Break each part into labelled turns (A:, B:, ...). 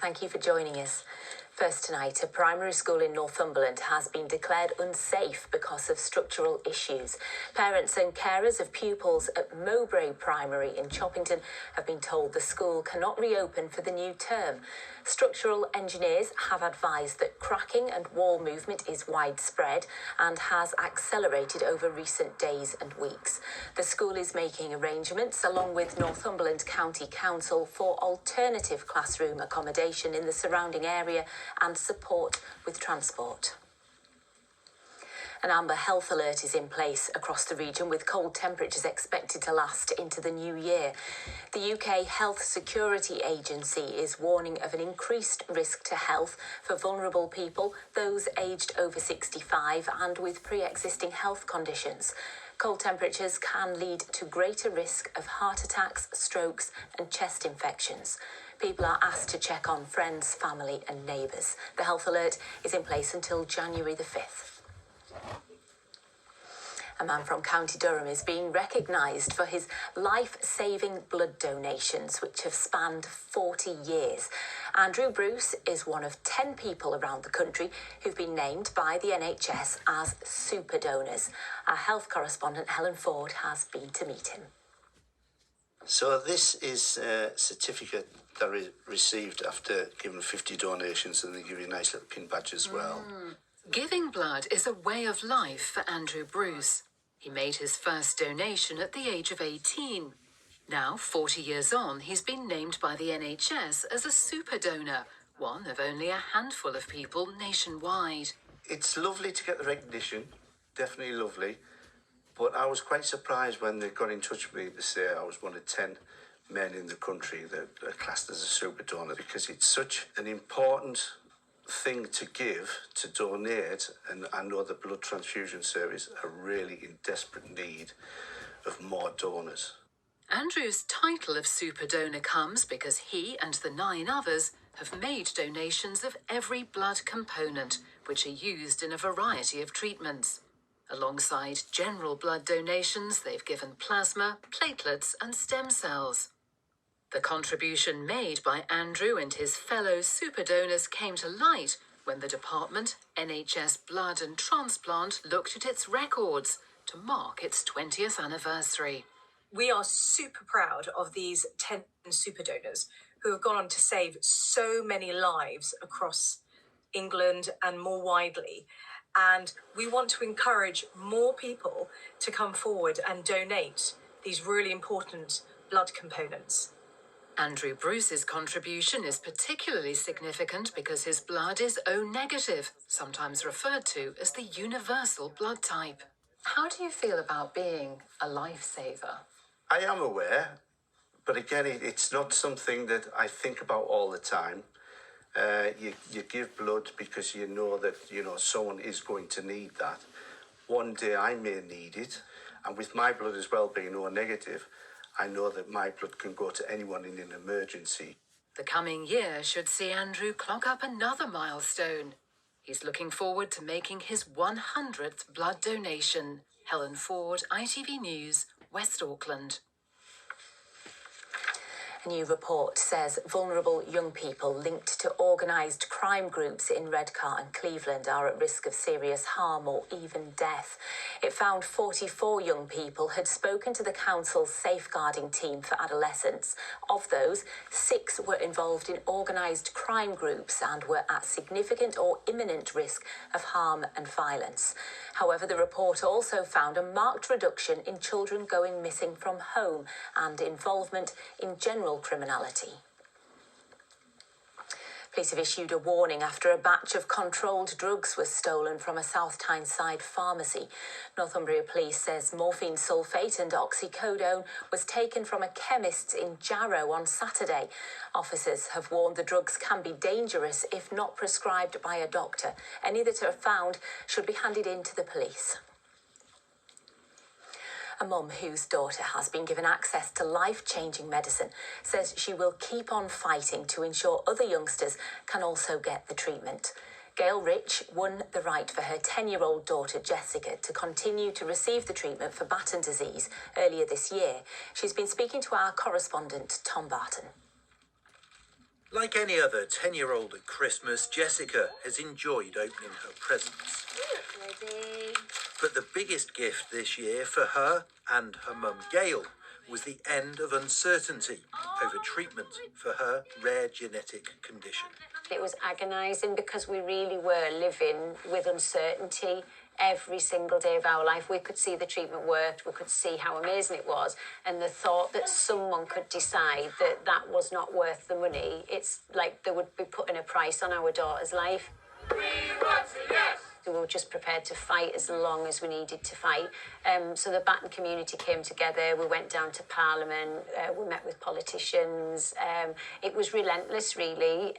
A: Thank you for joining us. First tonight, a primary school in Northumberland has been declared unsafe because of structural issues. Parents and carers of pupils at Mowbray Primary in Choppington have been told the school cannot reopen for the new term. Structural engineers have advised that cracking and wall movement is widespread and has accelerated over recent days and weeks. The school is making arrangements, along with Northumberland County Council, for alternative classroom accommodation in the surrounding area and support with transport. An amber health alert is in place across the region, with cold temperatures expected to last into the new year. The UK Health Security Agency is warning of an increased risk to health for vulnerable people, those aged over 65 and with pre-existing health conditions. Cold temperatures can lead to greater risk of heart attacks, strokes and chest infections. People are asked to check on friends, family and neighbours. The health alert is in place until January the 5th. A man from County Durham is being recognised for his life-saving blood donations, which have spanned 40 years. Andrew Bruce is one of 10 people around the country who've been named by the NHS as super donors. Our health correspondent Helen Ford has been to meet him.
B: So this is a certificate that I received after giving 50 donations, and they give you a nice little pin badge as well.
C: Giving blood is a way of life for Andrew Bruce. He made his first donation at the age of 18. Now, 40 years on, he's been named by the NHS as a super donor, one of only a handful of people nationwide.
B: It's lovely to get the recognition, definitely lovely, but I was quite surprised when they got in touch with me to say I was one of 10 men in the country that are classed as a super donor, because it's such an important thing to give, to donate, and I know the blood transfusion service are really in desperate need of more donors.
C: Andrew's title of super donor comes because he and the 9 others have made donations of every blood component, which are used in a variety of treatments. Alongside general blood donations, they've given plasma, platelets and stem cells. The contribution made by Andrew and his fellow super donors came to light when the department, NHS Blood and Transplant, looked at its records to mark its 20th anniversary.
D: We are super proud of these 10 super donors who have gone on to save so many lives across England and more widely. And we want to encourage more people to come forward and donate these really important blood components.
C: Andrew Bruce's contribution is particularly significant because his blood is O negative, sometimes referred to as the universal blood type. How do you feel about being a lifesaver?
B: I am aware, but again, it's not something that I think about all the time. You give blood because you know that, someone is going to need that. One day I may need it, and with my blood as well being O negative, I know that my blood can go to anyone in an emergency.
C: The coming year should see Andrew clock up another milestone. He's looking forward to making his 100th blood donation. Helen Ford, ITV News, West Auckland.
A: A new report says vulnerable young people linked to organised crime groups in Redcar and Cleveland are at risk of serious harm or even death. It found 44 young people had spoken to the council's safeguarding team for adolescents. Of those, 6 were involved in organised crime groups and were at significant or imminent risk of harm and violence. However, the report also found a marked reduction in children going missing from home and involvement in general criminality. Police have issued a warning after a batch of controlled drugs was stolen from a South Tyneside pharmacy. Northumbria Police says morphine sulfate and oxycodone was taken from a chemist's in Jarrow on Saturday. Officers have warned the drugs can be dangerous if not prescribed by a doctor. Any that are found should be handed in to the police. A mum whose daughter has been given access to life-changing medicine says she will keep on fighting to ensure other youngsters can also get the treatment. Gail Rich won the right for her 10-year-old daughter Jessica to continue to receive the treatment for Batten disease earlier this year. She's been speaking to our correspondent Tom Barton.
E: Like any other 10-year-old at Christmas, Jessica has enjoyed opening her presents. But the biggest gift this year for her and her mum Gail was the end of uncertainty over treatment for her rare genetic condition.
A: It was agonising because we really were living with uncertainty every single day of our life. We could see the treatment worked, we could see how amazing it was, and the thought that someone could decide that that was not worth the money, it's like they would be putting a price on our daughter's life. We were just prepared to fight as long as we needed to fight. So the Barthram community came together, we went down to Parliament, we met with politicians. It was relentless, really,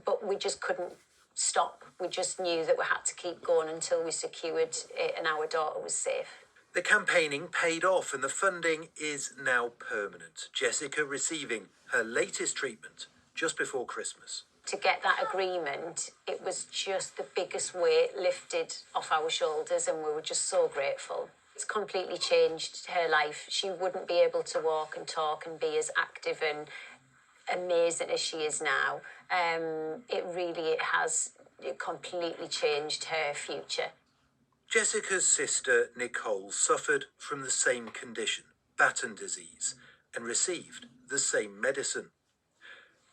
A: but we just couldn't stop. We just knew that we had to keep going until we secured it and our daughter was safe.
E: The campaigning paid off and the funding is now permanent. Jessica receiving her latest treatment just before Christmas.
A: To get that agreement, it was just the biggest weight lifted off our shoulders and we were just so grateful. It's completely changed her life. She wouldn't be able to walk and talk and be as active and amazing as she is now. It has completely changed her future.
E: Jessica's sister Nicole suffered from the same condition, Batten disease, and received the same medicine.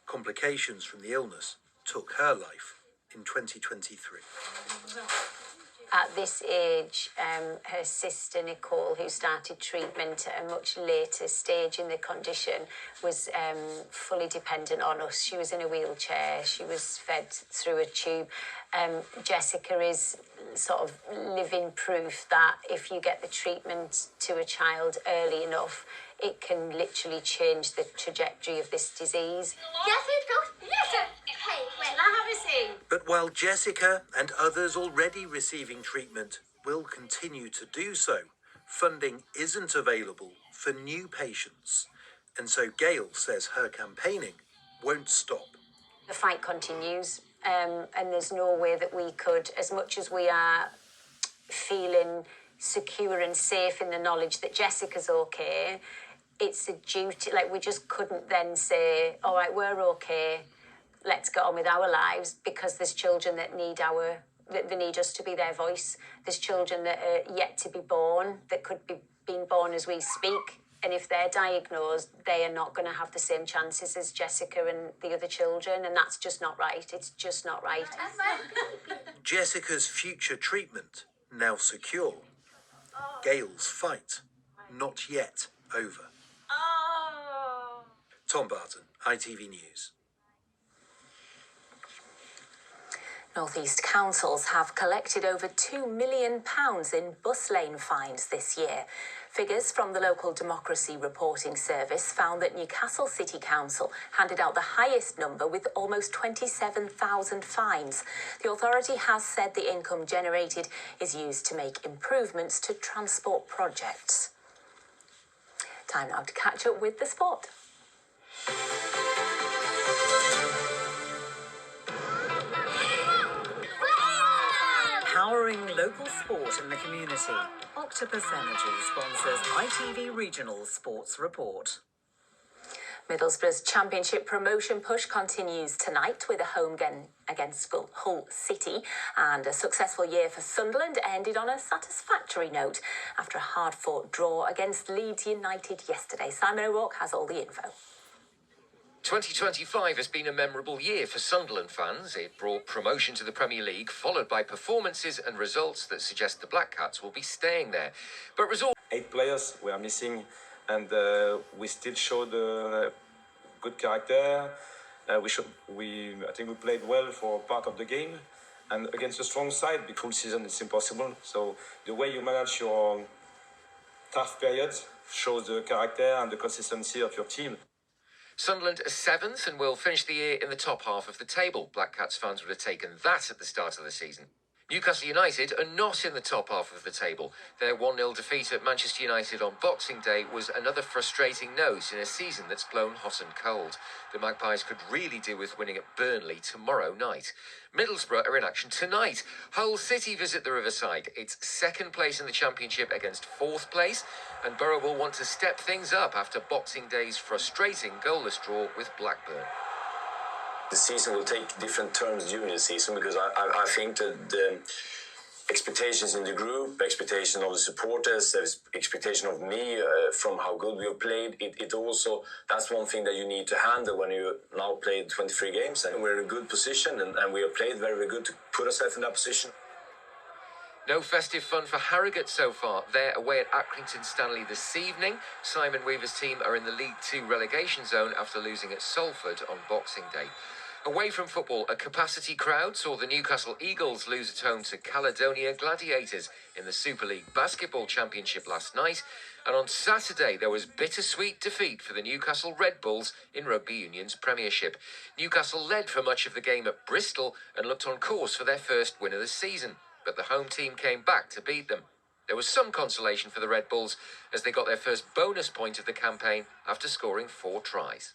E: Complications from the illness took her life in 2023.
A: At this age, her sister Nicole, who started treatment at a much later stage in the condition, was fully dependent on us. She was in a wheelchair, she was fed through a tube. Jessica is sort of living proof that if you get the treatment to a child early enough, it can literally change the trajectory of this disease.
E: But while Jessica and others already receiving treatment will continue to do so, funding isn't available for new patients. And so Gail says her campaigning won't stop.
A: The fight continues, and there's no way that we could, as much as we are feeling secure and safe in the knowledge that Jessica's okay, it's a duty. Like, we just couldn't then say, all right, we're okay, let's get on with our lives, because there's children that need they need us to be their voice. There's children that are yet to be born, that could be being born as we speak. And if they're diagnosed, they are not going to have the same chances as Jessica and the other children. And that's just not right. It's just not right.
E: Jessica's future treatment now secure. Gail's fight not yet over. Tom Barton, ITV News.
A: North East councils have collected over £2 million in bus lane fines this year. Figures from the local Democracy reporting service found that Newcastle City Council handed out the highest number with almost 27,000 fines. The authority has said the income generated is used to make improvements to transport projects. Time now to catch up with the sport.
F: Powering local sport in the community. Octopus Energy sponsors ITV Regional Sports Report.
A: Middlesbrough's championship promotion push continues tonight with a home game against Hull City, and a successful year for Sunderland ended on a satisfactory note after a hard-fought draw against Leeds United yesterday. Simon O'Rourke has all the info.
G: 2025 has been a memorable year for Sunderland fans. It brought promotion to the Premier League, followed by performances and results that suggest the Black Cats will be staying there. But
H: 8 players were missing, and we still showed good character. I think we played well for part of the game, and against a strong side, the full season it's impossible. So the way you manage your tough periods shows the character and the consistency of your team.
G: Sunderland are 7th and will finish the year in the top half of the table. Black Cats fans would have taken that at the start of the season. Newcastle United are not in the top half of the table. Their 1-0 defeat at Manchester United on Boxing Day was another frustrating note in a season that's blown hot and cold. The Magpies could really do with winning at Burnley tomorrow night. Middlesbrough are in action tonight. Hull City visit the Riverside. It's 2nd place in the Championship against 4th place, and Borough will want to step things up after Boxing Day's frustrating goalless draw with Blackburn.
I: The season will take different turns during the season because I think that the expectations in the group, expectation of the supporters, expectation of me from how good we have played. It also, that's one thing that you need to handle when you now played 23 games and we're in a good position and we have played very, very good to put ourselves in that position.
G: No festive fun for Harrogate so far. They're away at Accrington Stanley this evening. Simon Weaver's team are in the League 2 relegation zone after losing at Salford on Boxing Day. Away from football, a capacity crowd saw the Newcastle Eagles lose at home to Caledonia Gladiators in the Super League Basketball Championship last night. And on Saturday, there was bittersweet defeat for the Newcastle Red Bulls in Rugby Union's Premiership. Newcastle led for much of the game at Bristol and looked on course for their first win of the season. But the home team came back to beat them. There was some consolation for the Red Bulls as they got their first bonus point of the campaign after scoring 4 tries.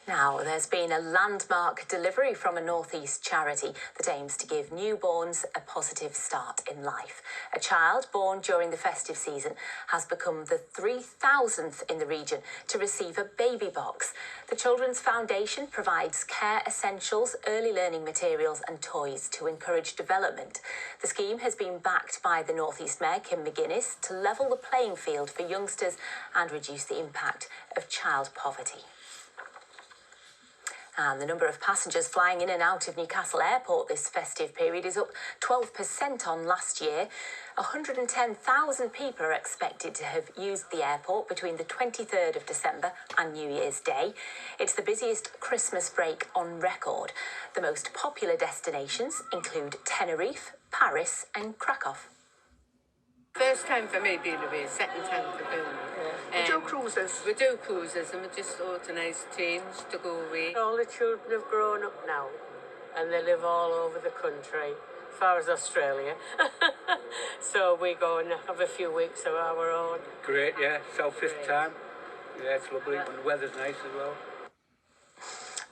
A: Now, there's been a landmark delivery from a North East charity that aims to give newborns a positive start in life. A child born during the festive season has become the 3,000th in the region to receive a baby box. The Children's Foundation provides care essentials, early learning materials and toys to encourage development. The scheme has been backed by the North East Mayor, Kim McGuinness, to level the playing field for youngsters and reduce the impact of child poverty. And the number of passengers flying in and out of Newcastle Airport this festive period is up 12% on last year. 110,000 people are expected to have used the airport between the 23rd of December and New Year's Day. It's the busiest Christmas break on record. The most popular destinations include Tenerife, Paris and Krakow.
J: First time for me being away, second time for Birmingham.
K: We do cruises.
J: We do cruises and we just thought a nice change to go away.
K: All the children have grown up now and they live all over the country, as far as Australia. So we go and have a few weeks of our own.
L: Great, yeah. Fifth time. Yeah, it's lovely. And the weather's nice as well.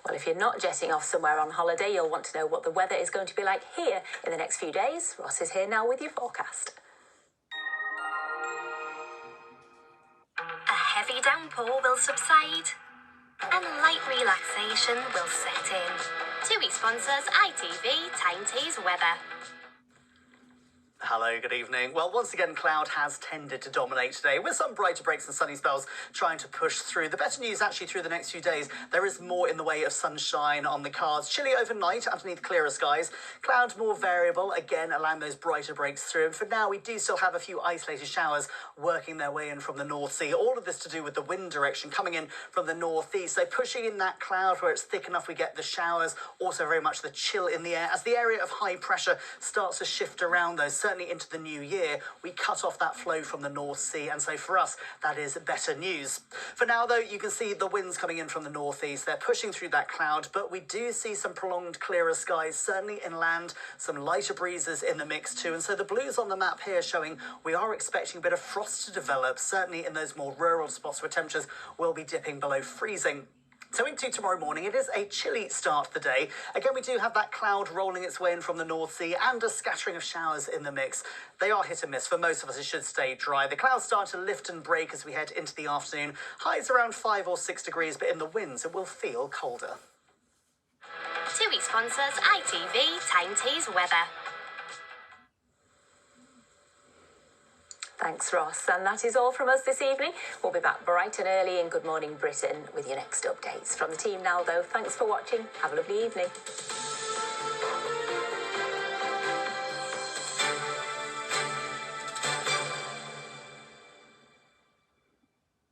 A: Well, if you're not jetting off somewhere on holiday, you'll want to know what the weather is going to be like here in the next few days. Ross is here now with your forecast.
M: A heavy downpour will subside and light relaxation will set in. TUI sponsors ITV Tyne weather.
N: Hello, good evening. Well, once again, cloud has tended to dominate today, with some brighter breaks and sunny spells trying to push through. The better news, actually, through the next few days, there is more in the way of sunshine on the cards. Chilly overnight underneath clearer skies. Clouds more variable, again, allowing those brighter breaks through. And for now, we do still have a few isolated showers working their way in from the North Sea. All of this to do with the wind direction coming in from the northeast. So pushing in that cloud where it's thick enough, we get the showers. Also very much the chill in the air. As the area of high pressure starts to shift around, though, certainly into the new year, we cut off that flow from the North Sea, and so for us that is better news. For now, though, you can see the winds coming in from the northeast. They're pushing through that cloud, but we do see some prolonged clearer skies, certainly inland, some lighter breezes in the mix too, and so the blues on the map here showing we are expecting a bit of frost to develop, certainly in those more rural spots where temperatures will be dipping below freezing. So into tomorrow morning, it is a chilly start to the day. Again, we do have that cloud rolling its way in from the North Sea and a scattering of showers in the mix. They are hit and miss. For most of us, it should stay dry. The clouds start to lift and break as we head into the afternoon. Highs around 5 or 6 degrees, but in the winds, it will feel colder.
M: TUI sponsors ITV Tyne weather.
A: Thanks, Ross. And that is all from us this evening. We'll be back bright and early in Good Morning Britain with your next updates. From the team now, though, thanks for watching. Have a lovely evening.